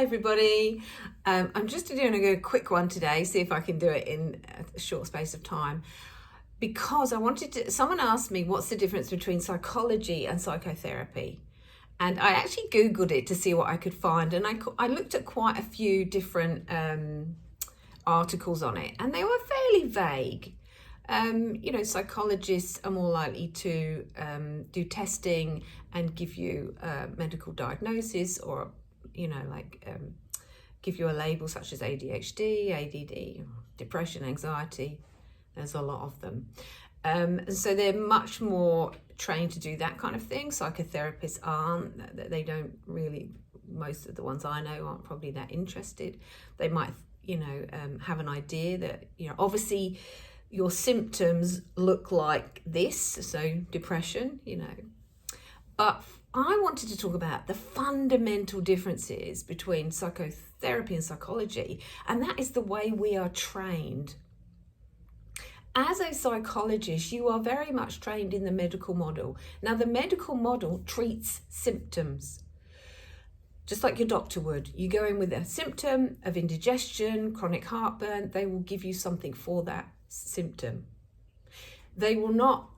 Hi everybody. I'm just doing a quick one today, see if I can do it in a short space of time, because someone asked me what's the difference between psychology and psychotherapy. And I actually Googled it to see what I could find, and I looked at quite a few different articles on it, and they were fairly vague. Psychologists are more likely to do testing and give you a medical diagnosis, or give you a label such as ADHD, ADD, depression, anxiety. There's a lot of them. And so they're much more trained to do that kind of thing. Psychotherapists aren't. They don't really, most of the ones I know aren't probably that interested. They might, have an idea that, obviously your symptoms look like this, so depression, But I wanted to talk about the fundamental differences between psychotherapy and psychology, and that is the way we are trained. As a psychologist, you are very much trained in the medical model. Now, the medical model treats symptoms, just like your doctor would. You go in with a symptom of indigestion, chronic heartburn, they will give you something for that symptom. They will not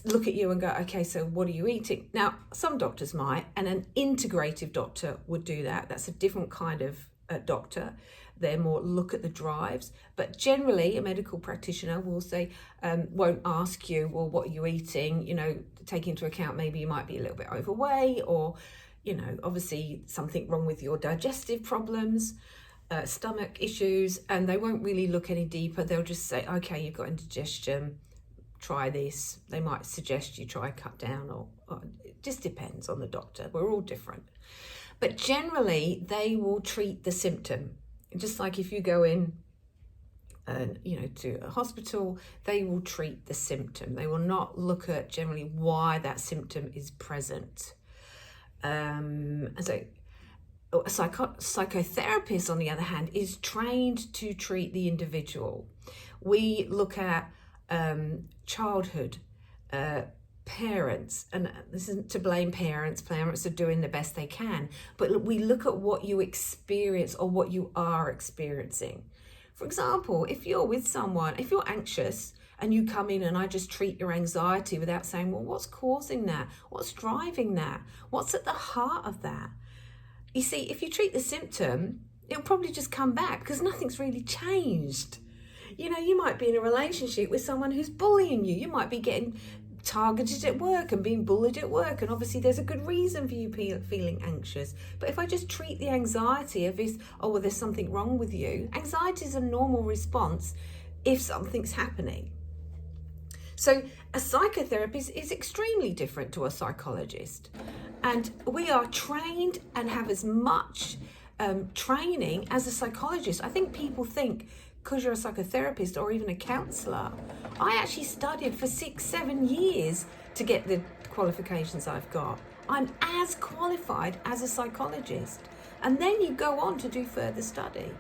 look at you and go, okay, so what are you eating? Now, some doctors might, and an integrative doctor would do that. That's a different kind of doctor. They're more look at the drives, but generally a medical practitioner will say, won't ask you, well, what are you eating? Take into account maybe you might be a little bit overweight, or, obviously something wrong with your digestive problems, stomach issues, and they won't really look any deeper. They'll just say, okay, you've got indigestion, try this. They might suggest you try cut down, or it just depends on the doctor. We're all different. But generally, they will treat the symptom. Just like if you go in, to a hospital, they will treat the symptom. They will not look at generally why that symptom is present. And so a psychotherapist, on the other hand, is trained to treat the individual. We look at childhood, parents, and this isn't to blame parents. Parents are doing the best they can, but we look at what you experience or what you are experiencing. For example, if you're with someone, if you're anxious and you come in and I just treat your anxiety without saying, well, what's causing that? What's driving that? What's at the heart of that? You see, if you treat the symptom, it'll probably just come back because nothing's really changed. You might be in a relationship with someone who's bullying you. You might be getting targeted at work and being bullied at work, and obviously there's a good reason for you feeling anxious. But if I just treat the anxiety of this, oh, well, there's something wrong with you. Anxiety is a normal response if something's happening. So a psychotherapist is extremely different to a psychologist, and we are trained and have as much training as a psychologist. I think people think because you're a psychotherapist or even a counsellor. I actually studied for 6-7 years to get the qualifications I've got. I'm as qualified as a psychologist. And then you go on to do further study.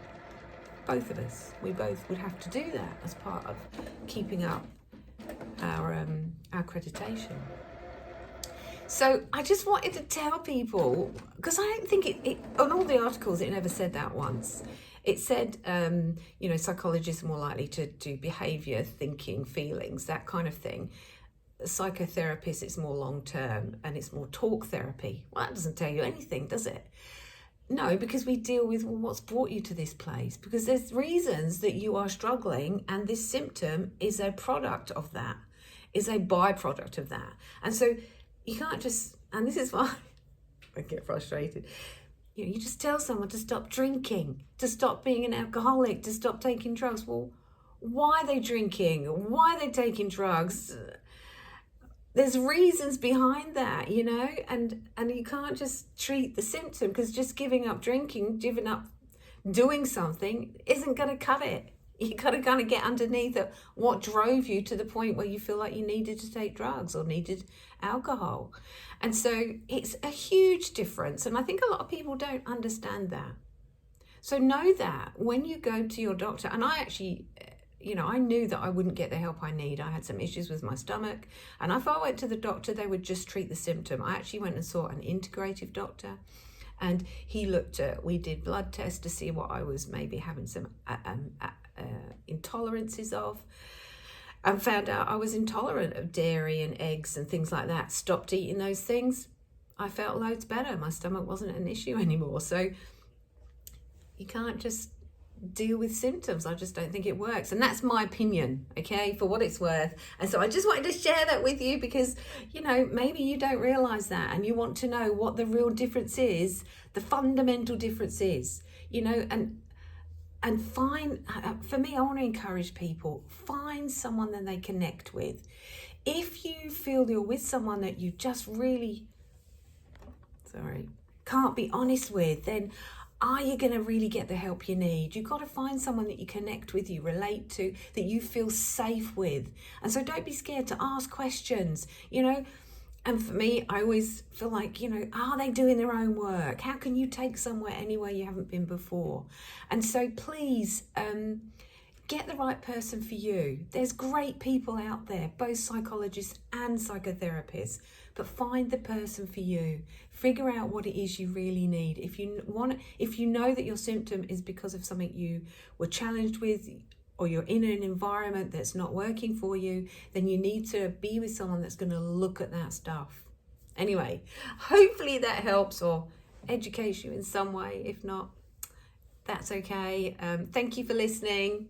Both of us, we both would have to do that as part of keeping up our accreditation. So I just wanted to tell people, because I don't think it on all the articles it never said that once. It said, psychologists are more likely to do behaviour, thinking, feelings, that kind of thing. Psychotherapists, it's more long-term and it's more talk therapy. Well, that doesn't tell you anything, does it? No, because we deal with what's brought you to this place. Because there's reasons that you are struggling, and this symptom is a product of that, is a byproduct of that. And so you can't just, and this is why I get frustrated. You just tell someone to stop drinking, to stop being an alcoholic, to stop taking drugs. Well, why are they drinking? Why are they taking drugs? There's reasons behind that, and you can't just treat the symptom, because just giving up drinking, giving up doing something isn't going to cut it. You got to kind of get underneath it. What drove you to the point where you feel like you needed to take drugs or needed alcohol? And so it's a huge difference. And I think a lot of people don't understand that. So know that when you go to your doctor, and I actually, I knew that I wouldn't get the help I need. I had some issues with my stomach. And if I went to the doctor, they would just treat the symptom. I actually went and saw an integrative doctor. And we did blood tests to see what I was maybe having some intolerances of, and found out I was intolerant of dairy and eggs and things like that. Stopped eating those things. I felt loads better. My stomach wasn't an issue anymore. So you can't just deal with symptoms. I just don't think it works. And that's my opinion, okay, for what it's worth. And so I just wanted to share that with you because, maybe you don't realize that and you want to know what the real difference is, the fundamental difference is, and find, for me, I want to encourage people, find someone that they connect with. If you feel you're with someone that you just really, can't be honest with, then are you going to really get the help you need? You've got to find someone that you connect with, you relate to, that you feel safe with. And so don't be scared to ask questions, And for me, I always feel like, are they doing their own work? How can you take somewhere anywhere you haven't been before? And so please, get the right person for you. There's great people out there, both psychologists and psychotherapists, but find the person for you. Figure out what it is you really need. If you know that your symptom is because of something you were challenged with, or you're in an environment that's not working for you, then you need to be with someone that's going to look at that stuff. Anyway, hopefully that helps or educates you in some way. If not, that's okay. Thank you for listening.